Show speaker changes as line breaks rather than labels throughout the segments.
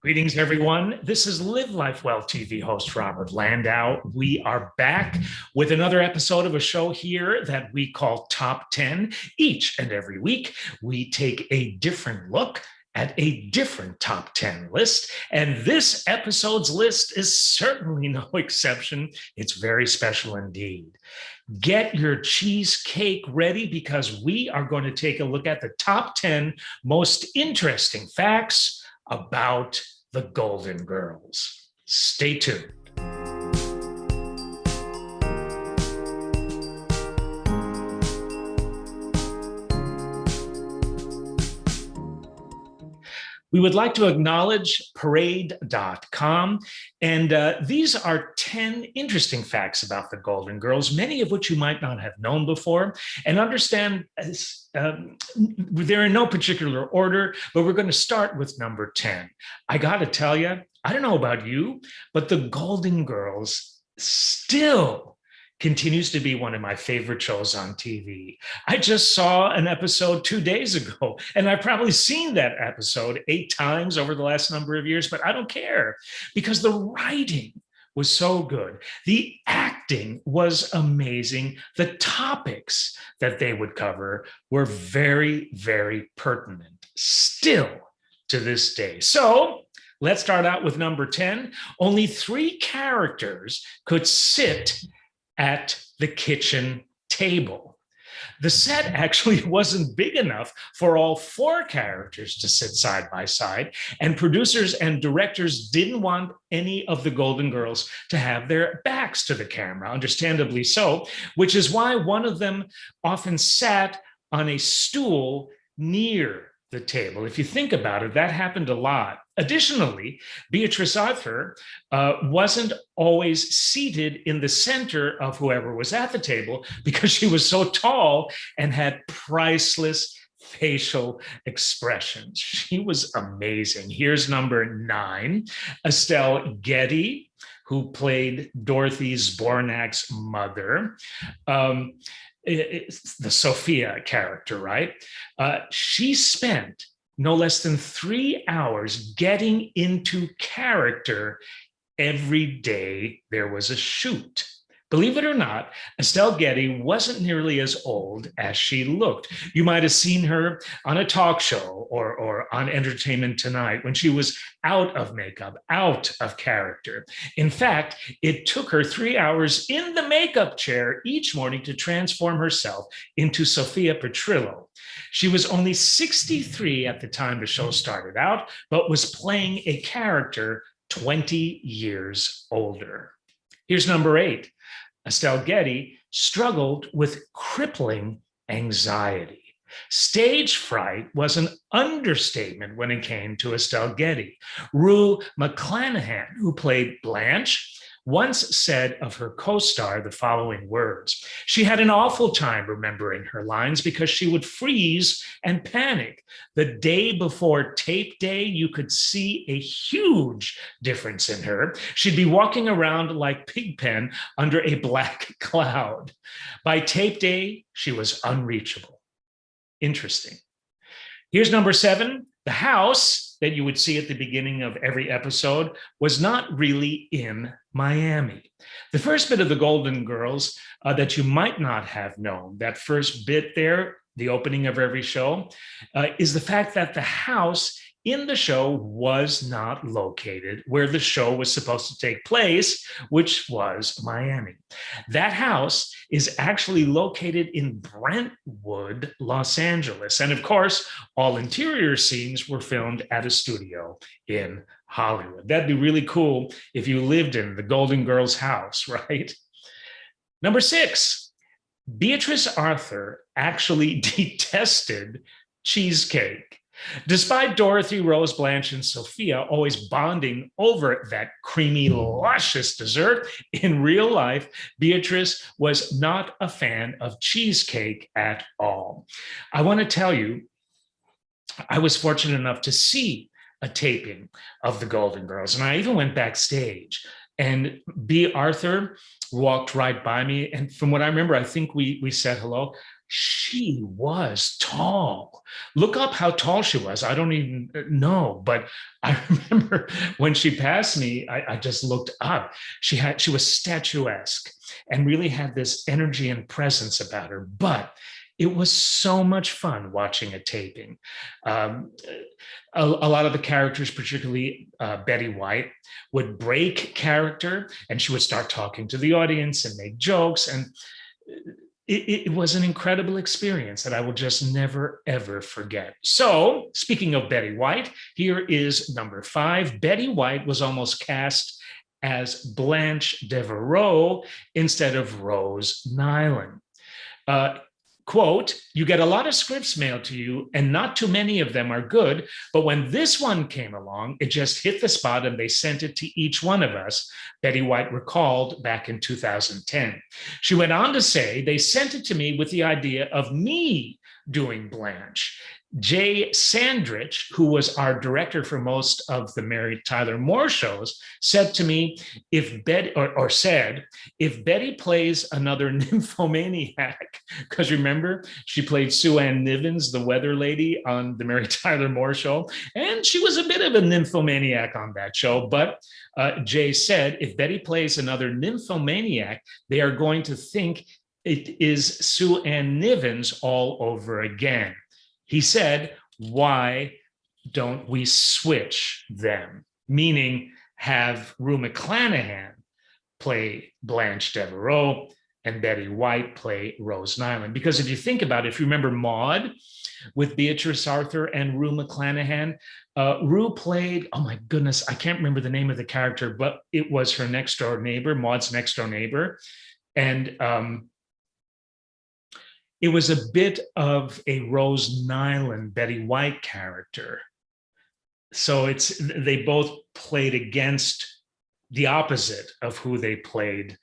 Greetings, everyone. This is Live Life Well TV host Robert Landau. We are back with another episode of a show here that we call Top 10. Each and every week, we take a different look at a different top 10 list. And this episode's list is certainly no exception. It's very special indeed. Get your cheesecake ready because we are going to take a look at the top 10 most interesting facts about the Golden Girls. Stay tuned. We would like to acknowledge Paradecom, and these are 10 interesting facts about the Golden Girls, many of which you might not have known before, and understand they're in no particular order, but we're going to start with number 10. I got to tell you, I don't know about you, but the Golden Girls still continues to be one of my favorite shows on TV. I just saw an episode 2 days ago, and I've probably seen that episode 8 times over the last number of years, but I don't care because the writing was so good. The acting was amazing. The topics that they would cover were very, very pertinent, still to this day. So let's start out with number 10. Only 3 characters could sit at the kitchen table. The set actually wasn't big enough for all 4 characters to sit side by side, and producers and directors didn't want any of the Golden Girls to have their backs to the camera, understandably so, which is why one of them often sat on a stool near the table. If you think about it, that happened a lot. Additionally, Beatrice Arthur wasn't always seated in the center of whoever was at the table because she was so tall and had priceless facial expressions. She was amazing. Here's number 9, Estelle Getty, who played Dorothy Zbornak's mother. It's the Sophia character, right? She spent no less than 3 hours getting into character every day there was a shoot. Believe it or not, Estelle Getty wasn't nearly as old as she looked. You might have seen her on a talk show or on Entertainment Tonight when she was out of makeup, out of character. In fact, it took her 3 hours in the makeup chair each morning to transform herself into Sophia Petrillo. She was only 63 at the time the show started out, but was playing a character 20 years older. Here's number 8. Estelle Getty struggled with crippling anxiety. Stage fright was an understatement when it came to Estelle Getty. Rue McClanahan, who played Blanche, once said of her co-star the following words: "She had an awful time remembering her lines because she would freeze and panic. The day before tape day, you could see a huge difference in her. She'd be walking around like Pigpen under a black cloud. By tape day, she was unreachable." Interesting. Here's number 7. The house that you would see at the beginning of every episode was not really in Miami. The first bit of the Golden Girls that you might not have known, that first bit there, the opening of every show, is the fact that the house in the show was not located where the show was supposed to take place, which was Miami. That house is actually located in Brentwood, Los Angeles. And of course, all interior scenes were filmed at a studio in Hollywood. That'd be really cool if you lived in the Golden Girls house, right? Number 6, Beatrice Arthur actually detested cheesecake. Despite Dorothy, Rose, Blanche, and Sophia always bonding over that creamy, luscious dessert, in real life, Beatrice was not a fan of cheesecake at all. I want to tell you, I was fortunate enough to see a taping of the Golden Girls, and I even went backstage. And B. Arthur walked right by me. And from what I remember, I think we said hello. She was tall. Look up how tall she was. I don't even know, but I remember when she passed me, I just looked up. She was statuesque and really had this energy and presence about her. But it was so much fun watching a taping. Um, a lot of the characters, particularly Betty White, would break character and she would start talking to the audience and make jokes. And it was an incredible experience that I will just never, ever forget. So, speaking of Betty White, here is number 5. Betty White was almost cast as Blanche Devereaux instead of Rose Nyland. Uh, Quote, you get a lot of scripts mailed to you and not too many of them are good, but when this one came along, it just hit the spot and they sent it to each one of us, Betty White recalled back in 2010. She went on to say, they sent it to me with the idea of me doing Blanche. Jay Sandrich, who was our director for most of the Mary Tyler Moore shows, said to me, if Betty said, if Betty plays another nymphomaniac, because remember, she played Sue Ann Nivens, the weather lady on the Mary Tyler Moore show, and she was a bit of a nymphomaniac on that show. But Jay said, if Betty plays another nymphomaniac, they are going to think it is Sue Ann Nivens all over again. He said, why don't we switch them? Meaning have Rue McClanahan play Blanche Devereaux and Betty White play Rose Nyland. Because if you think about it, if you remember Maude with Beatrice Arthur and Rue McClanahan, Rue played, oh my goodness, I can't remember the name of the character, but it was her next door neighbor, Maude's next door neighbor. And it was a bit of a Rose Nyland, Betty White character. So they both played against the opposite of who they played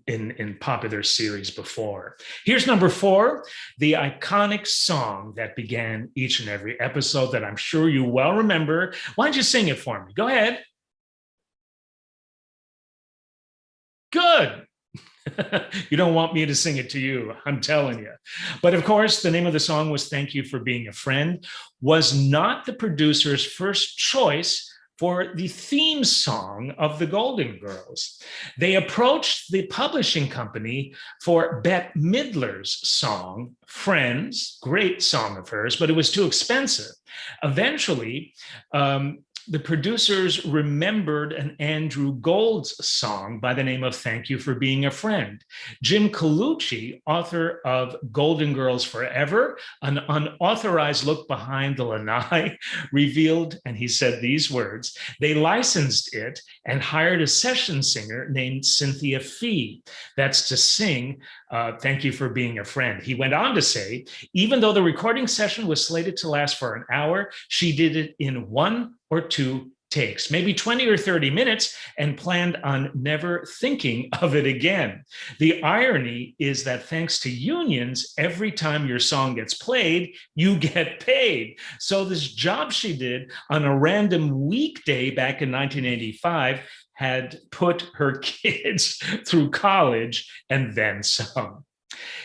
in popular series before. Here's number 4, the iconic song that began each and every episode that I'm sure you well remember. Why don't you sing it for me? Go ahead. Good. You don't want me to sing it to you, I'm telling you. But of course, the name of the song was Thank You for Being a Friend, was not the producer's first choice for the theme song of the Golden Girls. They approached the publishing company for Bette Midler's song, Friends, great song of hers, but it was too expensive. Eventually, the producers remembered an Andrew Gold's song by the name of Thank You for Being a Friend. Jim Colucci, author of Golden Girls Forever, an unauthorized look behind the lanai, revealed, and he said these words, they licensed it and hired a session singer named Cynthia Fee. That's to sing Thank You for Being a Friend. He went on to say, even though the recording session was slated to last for an hour, she did it in 1 or 2 takes, maybe 20 or 30 minutes, and planned on never thinking of it again. The irony is that thanks to unions, every time your song gets played, you get paid. So this job she did on a random weekday back in 1985 had put her kids through college and then some.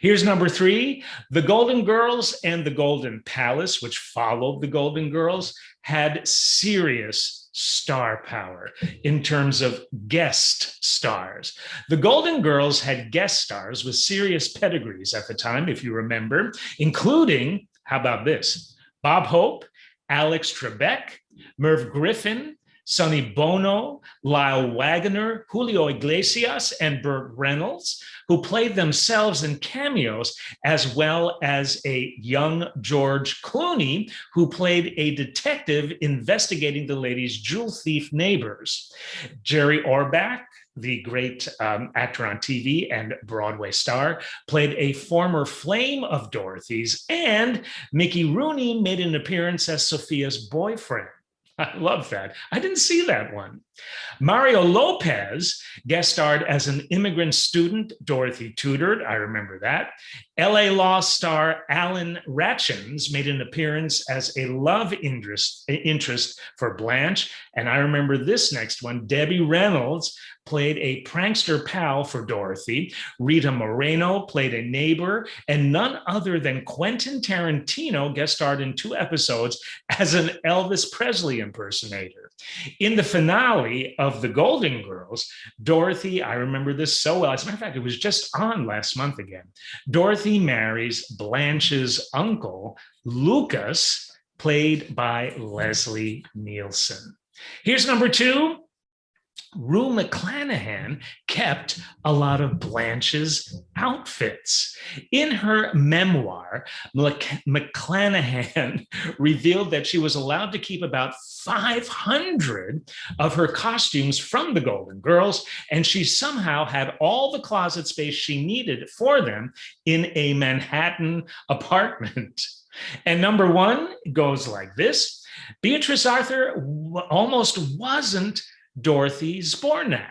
Here's number 3. The Golden Girls and the Golden Palace, which followed the Golden Girls, had serious star power in terms of guest stars. The Golden Girls had guest stars with serious pedigrees at the time, if you remember, including, how about this, Bob Hope, Alex Trebek, Merv Griffin, Sonny Bono, Lyle Waggoner, Julio Iglesias, and Burt Reynolds, who played themselves in cameos, as well as a young George Clooney, who played a detective investigating the lady's jewel thief neighbors. Jerry Orbach, the great actor on TV and Broadway star, played a former flame of Dorothy's, and Mickey Rooney made an appearance as Sophia's boyfriend. I love that. I didn't see that one. Mario Lopez guest starred as an immigrant student, Dorothy tutored. I remember that. LA Law star Alan Ratchins made an appearance as a love interest for Blanche. And I remember this next one. Debbie Reynolds played a prankster pal for Dorothy. Rita Moreno played a neighbor, and none other than Quentin Tarantino guest starred in 2 episodes as an Elvis Presley impersonator. In the finale of The Golden Girls, Dorothy, I remember this so well. As a matter of fact, it was just on last month again. Dorothy marries Blanche's uncle, Lucas, played by Leslie Nielsen. Here's number 2. Rue McClanahan kept a lot of Blanche's outfits. In her memoir, McClanahan revealed that she was allowed to keep about 500 of her costumes from the Golden Girls, and she somehow had all the closet space she needed for them in a Manhattan apartment. And number 1 goes like this. Beatrice Arthur almost wasn't Dorothy Zbornak.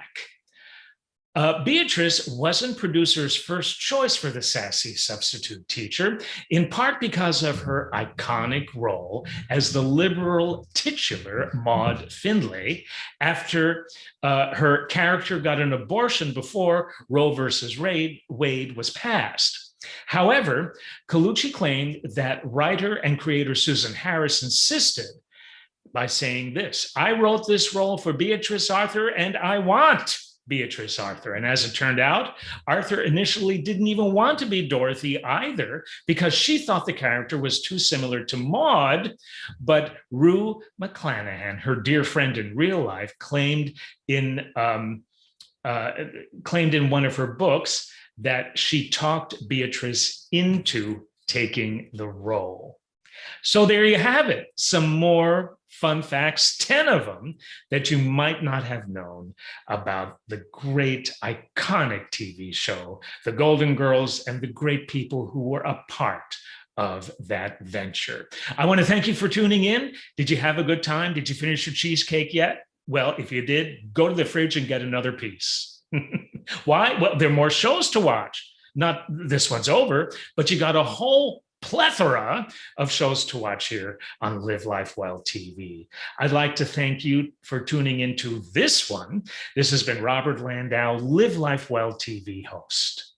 Beatrice wasn't producer's first choice for the sassy substitute teacher, in part because of her iconic role as the liberal titular Maud Findlay after her character got an abortion before Roe versus Wade was passed. However, Colucci claimed that writer and creator Susan Harris insisted by saying this: I wrote this role for Beatrice Arthur and I want Beatrice Arthur. And as it turned out, Arthur initially didn't even want to be Dorothy either because she thought the character was too similar to Maud. But Rue McClanahan, her dear friend in real life, claimed in one of her books that she talked Beatrice into taking the role. So there you have it, some more fun facts, 10 of them that you might not have known about the great iconic TV show, The Golden Girls, and the great people who were a part of that venture. I want to thank you for tuning in. Did you have a good time? Did you finish your cheesecake yet? Well, if you did, go to the fridge and get another piece. Why? Well, there are more shows to watch. Not this one's over, but you got a whole plethora of shows to watch here on Live Life Well TV. I'd like to thank you for tuning into this one. This has been Robert Landau, Live Life Well TV host.